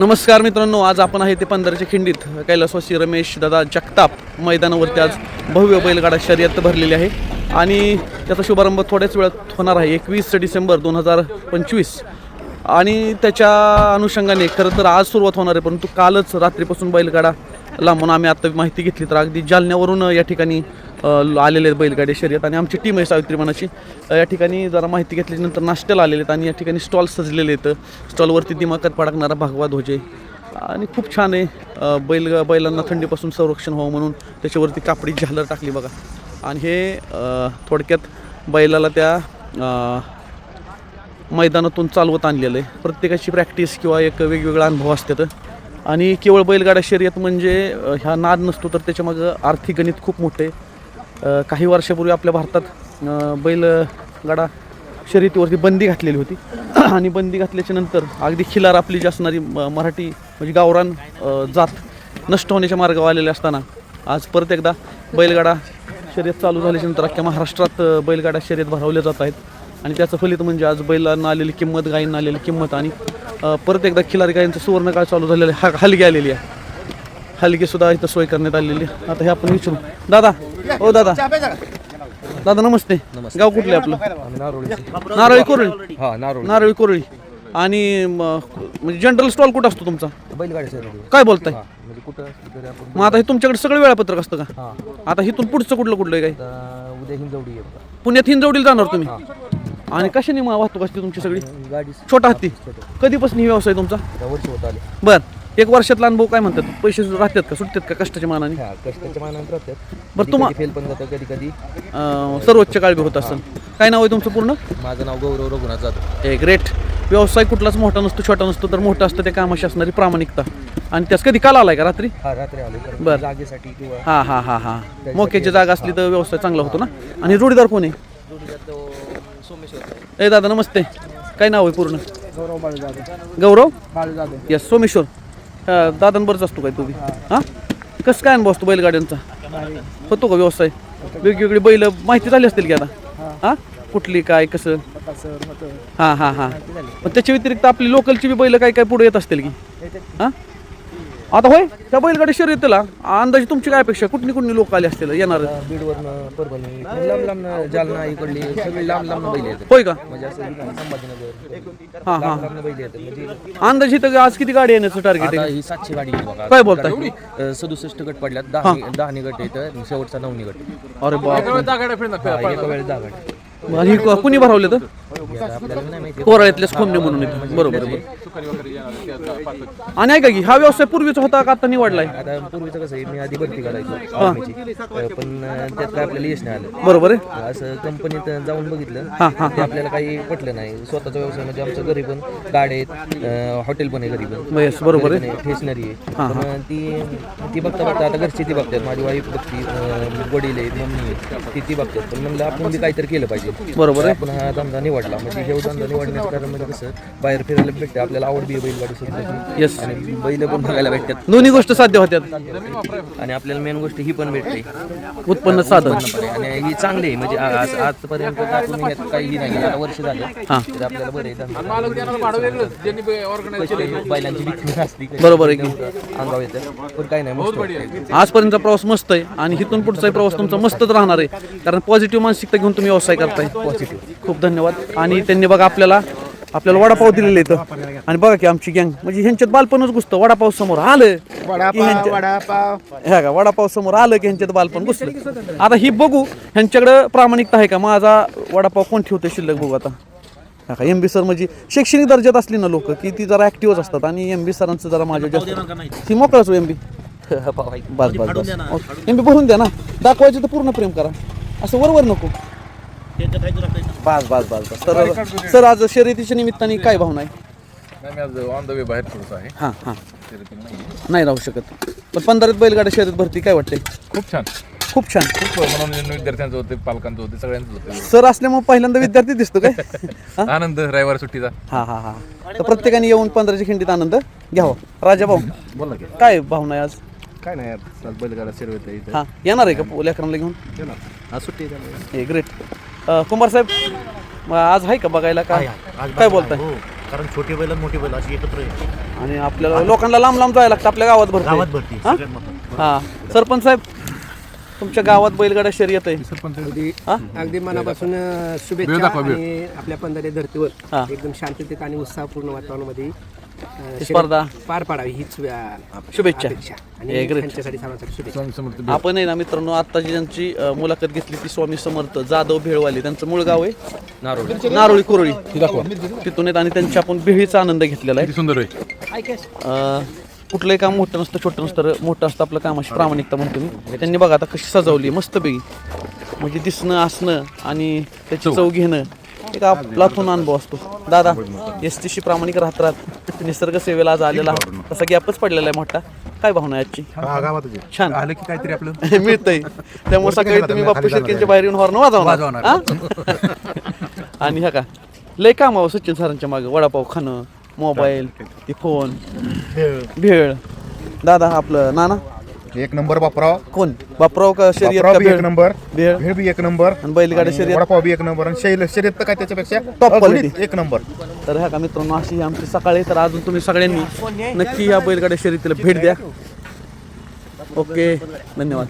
नमस्कार मित्रांनो, आज आपण आहे ते पंधराच्या खिंडीत कैलासवासी रमेश दादा जगताप मैदानावरती आज भव्य बैलगाडा शर्यत भरलेली आहे आणि त्याचा शुभारंभ थोड्याच वेळात होणार आहे 21 डिसेंबर 2025 आणि त्याच्या अनुषंगाने खरं तर आज सुरुवात होणार आहे, परंतु कालच रात्रीपासून बैलगाडा लांबून आम्ही आता माहिती घेतली तर अगदी जालन्यावरून या ठिकाणी आलेले आहेत बैलगाडी शर्यत आणि आमची टीम आहे सावित्रीमानाची. या ठिकाणी जरा माहिती घेतल्यानंतर नाश्त्याला आलेले आहेत आणि या ठिकाणी स्टॉल सजलेले आहेत. स्टॉलवरती दिमाखात फडकणारा भगवा ध्वज आहे आणि खूप छान आहे. बैलांना थंडीपासून संरक्षण व्हावं म्हणून त्याच्यावरती कापडी झालर टाकली बघा. आणि हे थोडक्यात बैलाला त्या मैदानातून चालवत आणलेलं आहे. प्रत्येकाची प्रॅक्टिस किंवा एक वेगवेगळा अनुभव असतात आणि केवळ बैलगाडा शर्यत म्हणजे ह्या नाद नसतो, तर त्याच्यामागं आर्थिक गणित खूप मोठे आहे. काही वर्षापूर्वी आपल्या भारतात बैलगाडा शर्यतीवरती बंदी घातलेली होती आणि बंदी घातल्याच्या नंतर अगदी खिलार आपली जी असणारी मराठी म्हणजे गावरान जात नष्ट होण्याच्या मार्गावर आलेले असताना आज परत एकदा बैलगाडा शर्यत चालू झाल्याच्यानंतर अख्ख्या महाराष्ट्रात बैलगाडा शर्यत भरवल्या जात आहेत आणि त्याचं फलित म्हणजे आज बैलांना आलेली किंमत, गायींना आलेली किंमत आणि परत एकदा खिलारी गायींचं सुवर्णकाळ चालू झालेलं आहे. हलगी आलेली आहे, हलगीसुद्धा इथं सोय करण्यात आलेली आहे. आता हे आपण विचारू. दादा, ओ दादा, दादा नमस्ते. गाव कुठले आपलं? नारळी कोरळी. नारळी कोरळी. आणि म्हणजे जनरल स्टॉल कुठं असतो तुमचा? काय बोलताय? मग आता हे तुमच्याकडे सगळं वेळापत्रक असतं का? आता इथून पुढचं कुठलं आहे काय? उद्या हिंजवडी पुण्यात हिंजवडीला जाणार तुम्ही? आणि कशाने वाहतूक असते तुमची सगळी? गाडी छोटा हत्ती. कधीपासून ही व्यवसाय तुमचा? वर्ष होत आले. बर, एक वर्षातला अनुभव काय म्हणतात? पैसे राहतात का, सुटतात का कष्टाच्या मानाने? कष्टाच्या मानात राहतात. बरं, तुम्हाला फेल पण जातं कधी कधी. सर्वोच्च काळजी होत असेल. काय नाव आहे तुमचं पूर्ण? माझं नाव गौरव रघुनाथ जाधव. Ah great. व्यवसाय कुठलाच मोठा नसतो, छोटा नसतो, तर मोठा असतं त्या कामाशी असणारी प्रामाणिकता. आणि त्यास कधी काल आलाय का? रात्री? रात्री आले. बरं. जागेसाठी किंवा हां हां हां हां मोक्याची जागा असली तर व्यवसाय चांगला होतो ना. आणि जोडीदार कोण आहे? सोमेश्वर. ए दादा नमस्ते. काय नाव आहे पूर्ण? गौरव बाळू जाधव. गौरव बाळू जाधव. यस, सोमेश्वर. दादांबरच असतो काय तुम्ही? हां, कसं काय अनुभव असतो बैलगाड्यांचा? होतो का व्यवसाय? वेगवेगळी बैल माहिती झाली असतील की आता? हां, कुठली काय कसं? हां हां हां. पण त्याच्या व्यतिरिक्त आपली लोकलची बी बैल काय काय पुढे येत असतील की? हां, आता होय त्या बैलगाडी शर्यतीला अंदाजे तुमची काय अपेक्षा? कुठली लोक आले असतील येणार? बीडवरनं, परभणी, लांब लांब जालना इकडली सगळी लांब लांब बैल येतात. होय का? म्हणजे असं संभाजीनगर हां हां. लांब बैल येतात. म्हणजे अंदाजे तर आज किती गाडी येण्याचं टार्गेट आता आहे? ही 700 गाडी आहे बघा. काय बोलताय? 67 गट पडल्यात. 10 गट येतं, शेवटचा 9 गट. अरे बाप, एका वेळेस 10 गाडी. आणि कुणी भरवले तर? आपल्याला नाही माहिती. कोराळ्यातलेच खोमणे म्हणून येतो. बरोबर. आणि ऐका की हा व्यवसाय पूर्वीचा होता का आता निवडलाय? आता पूर्वीचं कसं आहे, मी आधी भरती करायचो आर्मीची, पण त्यात काय आपल्याला यश नाही आलं. बरोबर आहे. असं कंपनीत जाऊन बघितलं ते आपल्याला काही पटलं नाही. स्वतःचा व्यवसाय म्हणजे आमच्या घरी पण गाड्या आहेत, हॉटेल पण आहे घरी पण. येस, बरोबर आहे. स्टेशनरी आहे. पण ती बघता आता घरची ती बघतात. माझी वाईफ बघती, वडील आहेत, मम्मी आहे, ती बघतात. पण म्हणलं आपण बी काहीतरी केलं पाहिजे. बरोबर आहे. आपण हा धंदा निवडला म्हणजे हे धंदा निवडण्याचं कारण म्हणजे कसं बाहेर फिरायला भेटते, आपल्याला आवड बी बैलगाडी शर्यतीची. येस, आणि बैल पण बघायला भेटतात. दोन्ही गोष्ट साध्य होत्यात आणि आपल्याला मेन गोष्ट ही पण भेटते, उत्पन्न साधन. आणि ही चांगली आहे. म्हणजे आजपर्यंत आपण यात काही नाही, आता वर्ष झालं तर आपल्याला बरं बैलांची विक्री असली बरोबर आहे की? अंगाव येतं, पण काही नाही मस्त. आजपर्यंतचा प्रवास मस्त आहे आणि इथून पुढचाही प्रवास तुमचा मस्तच राहणार आहे, कारण पॉझिटिव्ह मानसिकता घेऊन तुम्ही व्यवसाय करताय. पॉझिटिव्ह. खूप धन्यवाद. आणि त्यांनी बघा आपल्याला वडापाव दिलेले इथं आणि बघा की आमची गँग म्हणजे ह्यांच्यात बालपणच घुसतं. वडापाव समोर आलं ह्या का वडापाव समोर आलं की ह्यांच्यात बालपण घुसलं. आता ही बघू ह्यांच्याकडे प्रामाणिकता आहे का. माझा वडापाव कोण ठेवते शिल्लक बघू आता. का MB सर म्हणजे शैक्षणिक दर्जात असली ना लोक की ती जरा ऍक्टिव्हच असतात आणि MB सरांचं जरा माझ्या जास्त ती मोकळाच MB. बस बस बस MB भरून द्या ना, दाखवायचं तर पूर्ण प्रेम करा, असं वरवर नको. बस बस बस बस. तर सर आज शर्यतीच्या निमित्ताने काय भावना आहे? ऑन द वे बाहेर थोडंसं आहे. हां हां, नाही राहू शकत. पण 15 बैलगाड्या शर्यत भरती काय वाटते? खूप छान, खूप छान. खूप म्हणून विद्यार्थ्यांचं होते, पालकांचं होते, सगळ्यांचं होते. सर असल्यामुळे पहिल्यांदा विद्यार्थी दिसतो काय? आनंद रविवार सुट्टीचा. हां हां हां. तर प्रत्येकाने येऊन 15च्या खिंडीत आनंद घ्यावा. राजा भाऊ बोला की. काय भावना आहे आज? काय नाही यार, बैलगाडा शर्यत आहे इथे. हां, येणार आहे का लेकरांना घेऊन? आज सुट्टी आहे. हे ग्रेट. कुमार साहेब आज आहे का बघायला? काय बोलताय? कारण छोटे बैल आणि मोठे बैल अशी एकत्र आहे. आणि आपल्याला लोकांना लांब लांब जायला लागतं आपल्या गावात गावात भरती भरती हा? सगळ्यात महत्त्वाचं. हां सरपंच साहेब तुमच्या गावात बैलगाडा शर्यत आहे हा? अगदी मनापासून वेळ शुभेच्छा दाखवा, वेळ. आणि आपल्या पंधरा धर्तीवर हा. एकदम शांततेत आणि उत्साहपूर्ण वातावरणामध्ये ही स्पर्धा पार पाडावी हीच शुभेच्छा. अपेक्षा. हे आणि great. त्यांच्यासाठी सर्वांसाठी शुभेच्छा. स्वामी समर्थ आपण आहे ना मित्रांनो आता जी ज्यांची मुलाखत घेतली ती स्वामी समर्थ जाधव भेळवाले त्यांचं मूळ गाव आहे नारोळी कुरळी तिथून आहेत आणि त्यांच्या आपण भेळीचा आनंद घेतलेला किती सुंदर आहे आहे कुठलंही काम मोठं नसतं छोटं नसतं मोठं असतं आपलं कामाची प्रामाणिकता म्हणतो मी त्यांनी बघा आता कशी सजवली मस्त बेगी म्हणजे दिसणं असणं आणि त्याची चव घेणं एक आपलातून अनुभव असतो. दादा एस टीशी प्रामाणिक राहत निसर्ग सेवेला आज आलेला आहात तसा गॅपच पडलेला आहे मोठा काय भावना आहे आजची छान आलं की काहीतरी आपलं मिळतंय त्यामुळे सकाळी तुम्ही बापू शेळकेंच्या बाहेर येऊन हॉर्न वाजवणार हा? आणि ह्या का लय काम आहे सचिन सरांच्या मागे वडापाव खाणं मोबाईल ती फोन भेळ दादा आपलं नाना एक नंबर बापराव कोण बापराव का शर्यत बापराव का बी एक भेळ नंबर भेळ भेळ बी एक नंबर आणि बैलगाडी शर्यत वडापाव बी एक नंबर आणि शर्यत तर काय त्याच्यापेक्षा Top quality. गणित एक नंबर. तर ह्या का मित्रांनो अशी ही आमची सकाळी तर अजून तुम्ही सगळ्यांनी नक्की या बैलगाड्या शर्यतीला भेट द्या. ओके धन्यवाद.